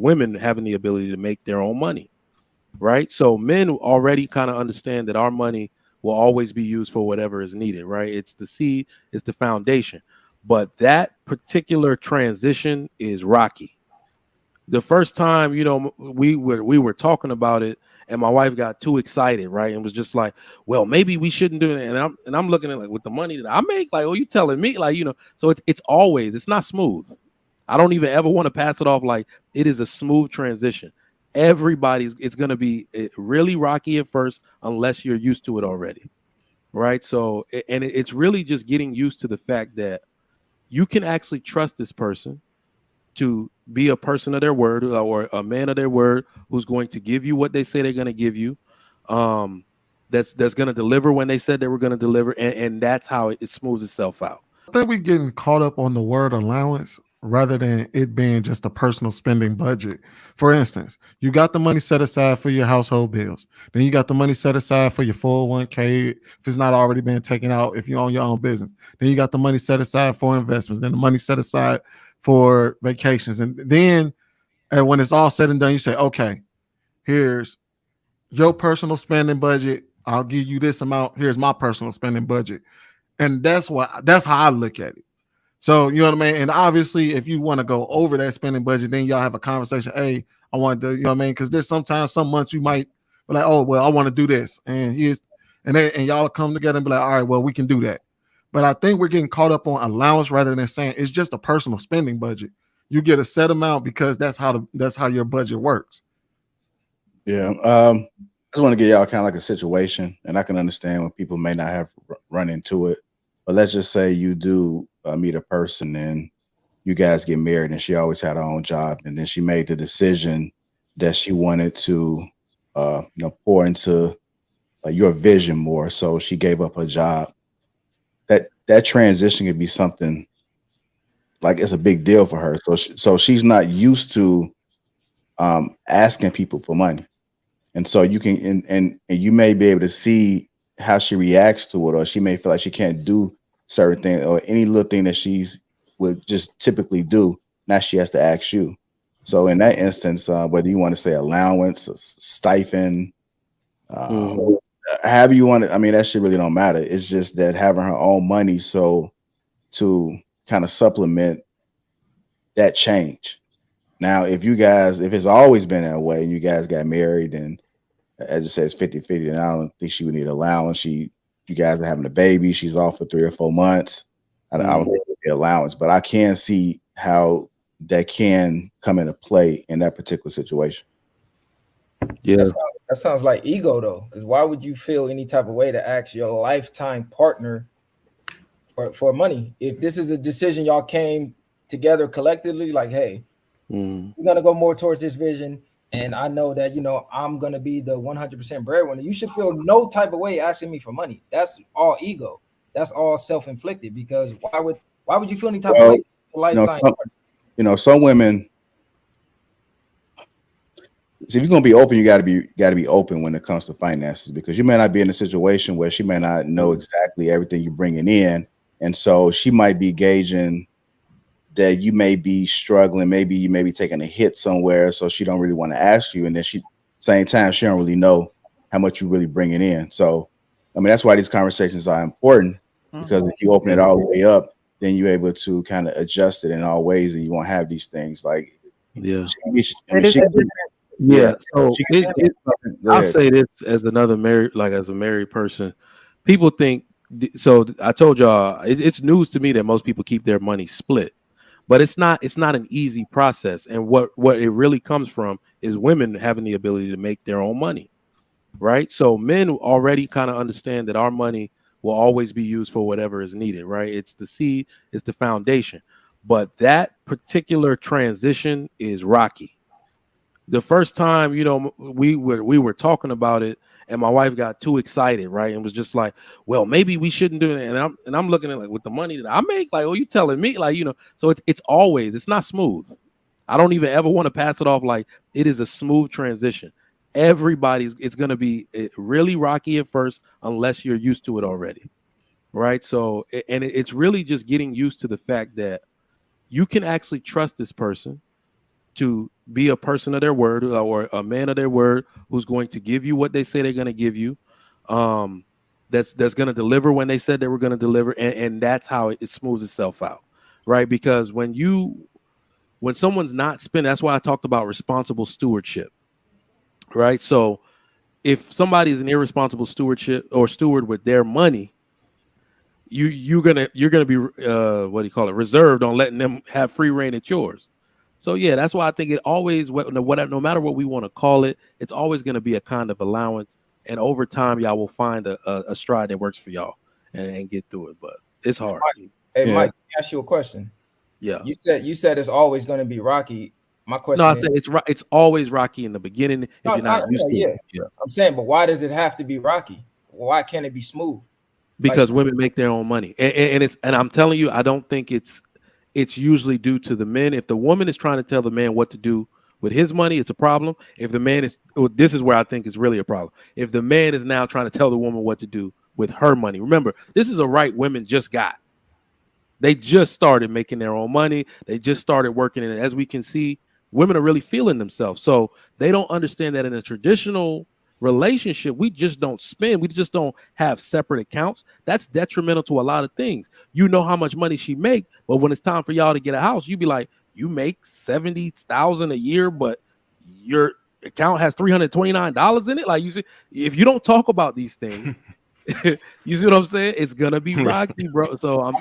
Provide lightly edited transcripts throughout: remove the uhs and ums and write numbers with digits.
women having the ability to make their own money, right? So men already kind of understand that our money will always be used for whatever is needed, right? It's the seed, it's the foundation. But that particular transition is rocky. The first time, we were talking about it, and my wife got too excited, right? And was just like, well, maybe we shouldn't do it. And I'm looking at like, with the money that I make, like, oh, you telling me, like, so it's not smooth. I don't even ever want to pass it off like it is a smooth transition. It's going to be really rocky at first unless you're used to it already, right? So it's really just getting used to the fact that you can actually trust this person to be a person of their word, or a man of their word, who's going to give you what they say they're going to give you, that's going to deliver when they said they were going to deliver, and that's how it smooths itself out. I think we're getting caught up on the word allowance rather than it being just a personal spending budget. For instance, you got the money set aside for your household bills. Then you got the money set aside for your 401k if it's not already been taken out if you own your own business. Then you got the money set aside for investments. Then the money set aside for vacations. And then when it's all said and done, you say, okay, here's your personal spending budget. I'll give you this amount. Here's my personal spending budget. And that's how I look at it. So you know what I mean? And obviously, if you want to go over that spending budget, then y'all have a conversation. Hey, I want to, you know what I mean? Because there's sometimes some months you might be like, oh, well, I want to do this. And y'all come together and be like, all right, well, we can do that. But I think we're getting caught up on allowance rather than saying it's just a personal spending budget. You get a set amount because that's how your budget works. Yeah. I just want to give y'all kind of like a situation, and I can understand when people may not have run into it. But let's just say you do meet a person and you guys get married, and she always had her own job, and then she made the decision that she wanted to, pour into your vision more. So she gave up her job. That transition could be something like it's a big deal for her. So she's not used to asking people for money. And so you can, and you may be able to see how she reacts to it, or she may feel like she can't do certain things, or any little thing that she's would just typically do. Now she has to ask you. So in that instance, whether you want to say allowance, a stipend, however you want it, I mean, that shit really don't matter. It's just that having her own money, so to kind of supplement that change. Now, if it's always been that way and you guys got married, and as I said, it's 50-50, and I don't think she would need allowance. You guys are having a baby. She's off for 3 or 4 months. I don't think it would be allowance, but I can see how that can come into play in that particular situation. Yeah. That sounds like ego, though, because why would you feel any type of way to ask your lifetime partner for money? If this is a decision y'all came together collectively, like, hey, we're gonna go more towards this vision, and I know that I'm gonna be the 100% breadwinner. You should feel no type of way asking me for money. That's all ego. That's all self-inflicted. Because why would you feel any type of way for lifetime? Some women. So if you're gonna be open, you gotta be open when it comes to finances, because you may not be in a situation where she may not know exactly everything you're bringing in, and so she might be gauging that you may be struggling, maybe you may be taking a hit somewhere, so she don't really want to ask you, and then same time she don't really know how much you're really bringing in. So, I mean, that's why these conversations are important, because if you open it all the way up, then you're able to kind of adjust it in all ways, and you won't have these things like Yeah. So I'll say this as a married person. People think so. I told y'all it's news to me that most people keep their money split, but it's not an easy process. And what it really comes from is women having the ability to make their own money, right? So men already kind of understand that our money will always be used for whatever is needed, right? It's the seed, it's the foundation. But that particular transition is rocky. The first time, we were talking about it, and my wife got too excited, right? And was just like, well, maybe we shouldn't do it. And I'm looking at like, with the money that I make, like, oh, you telling me, like, so it's not smooth. I don't even ever want to pass it off like it is a smooth transition. It's going to be really rocky at first unless you're used to it already, right? So, it's really just getting used to the fact that you can actually trust this person to be a person of their word or a man of their word who's going to give you what they say they're going to give you. Um, that's going to deliver when they said they were going to deliver, and that's how it smooths itself out, right? Because when someone's not spending, that's why I talked about responsible stewardship, right? So if somebody is an irresponsible stewardship or steward with their money, you're gonna be what do you call it, reserved on letting them have free reign at yours. So yeah, that's why I think it always no matter what we want to call it, it's always going to be a kind of allowance, and over time y'all will find a stride that works for y'all and get through it. But it's hard. Hey, Yeah. Mike, let me ask you a question. Yeah. You said it's always going to be rocky. My No, I question say is, it's always rocky in the beginning if no, you're not used to yeah, it. Yeah. I'm saying, but why does it have to be rocky? Why can't it be smooth? Like, Because women make their own money, and I'm telling you, I don't think it's usually due to the men. If the woman is trying to tell the man what to do with his money, it's a problem. If the man is, well, this is where I think it's really a problem. If the man is now trying to tell the woman what to do with her money, remember, this is a right women just got. They just started making their own money. They just started working, and as we can see, women are really feeling themselves. So they don't understand that in a traditional relationship, we just don't spend. We just don't have separate accounts. That's detrimental to a lot of things. You know how much money she make, but when it's time for y'all to get a house, you be like, you make 70,000 a year, but your account has $329 in it. Like, you see, if you don't talk about these things, you see what I'm saying? It's gonna be rocky, bro. So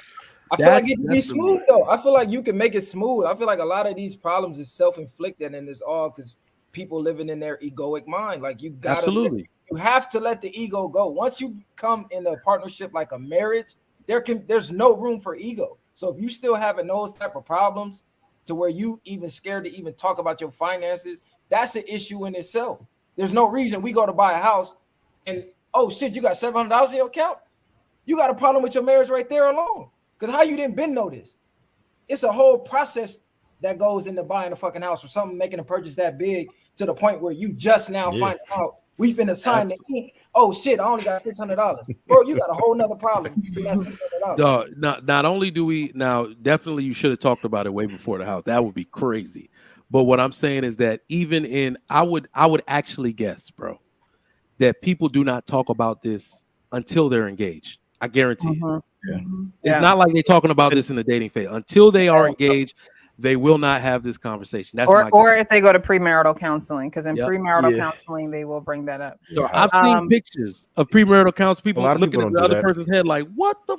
I feel like it can be smooth though. I feel like you can make it smooth. I feel like a lot of these problems is self-inflicted, and it's all because people living in their egoic mind. Like you absolutely. you have to let the ego go. Once you come in a partnership like a marriage, there's no room for ego. So if you still having those type of problems to where you even scared to even talk about your finances, that's an issue in itself. There's no reason we go to buy a house and oh shit, you got $700 in your account. You got a problem with your marriage right there alone. Because how you didn't been noticed? It's a whole process that goes into buying a fucking house or something, making a purchase that big to the point where you just now find out we finna sign the ink. Oh shit, I only got $600. Bro, you got a whole nother problem. Not only do we now, definitely you should have talked about it way before the house. That would be crazy. But what I'm saying is that even in I would actually guess, bro, that people do not talk about this until they're engaged. I guarantee you. Yeah. It's not like they're talking about this in the dating phase. Until they are engaged, they will not have this conversation. That's or if they go to premarital counseling, because in premarital Yeah. counseling they will bring that up. No, I've seen pictures of premarital counts. People A lot of looking people at don't the do other that. person's head like, "What the?"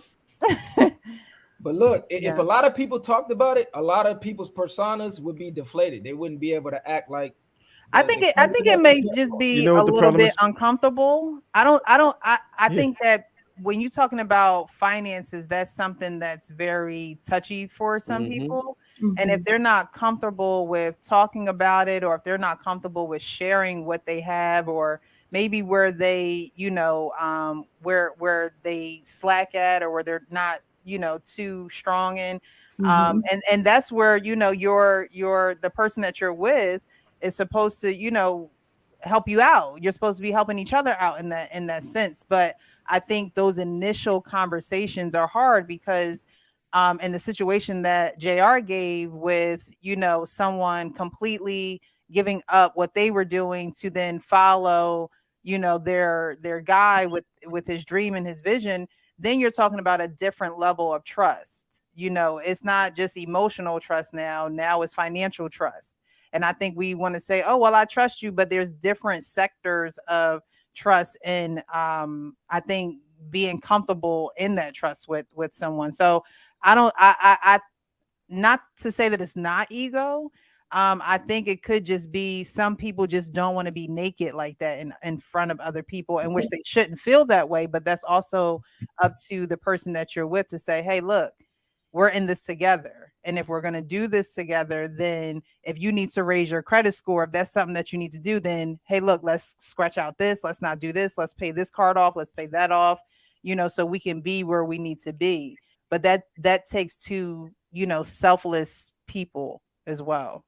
But look, if a lot of people talked about it, a lot of people's personas would be deflated. They wouldn't be able to act like. I think it may just be a little bit uncomfortable. I think that when you're talking about finances, that's something that's very touchy for some people. And if they're not comfortable with talking about it, or if they're not comfortable with sharing what they have, or maybe where they, where they slack at, or where they're not, too strong in. And that's where, you're the person that you're with is supposed to, help you out. You're supposed to be helping each other out in that sense. But I think those initial conversations are hard because in the situation that JR gave with, someone completely giving up what they were doing to then follow, their guy with his dream and his vision, then you're talking about a different level of trust. It's not just emotional trust now it's financial trust. And I think we want to say, oh, well, I trust you, but there's different sectors of trust. And I think being comfortable in that trust with someone. So I not to say that it's not ego. I think it could just be some people just don't want to be naked like that in front of other people, and which they shouldn't feel that way. But that's also up to the person that you're with to say, hey, look, we're in this together. And if we're going to do this together, then if you need to raise your credit score, if that's something that you need to do, then, hey, look, let's scratch out this. Let's not do this. Let's pay this card off. Let's pay that off, so we can be where we need to be. But that takes two, selfless people as well.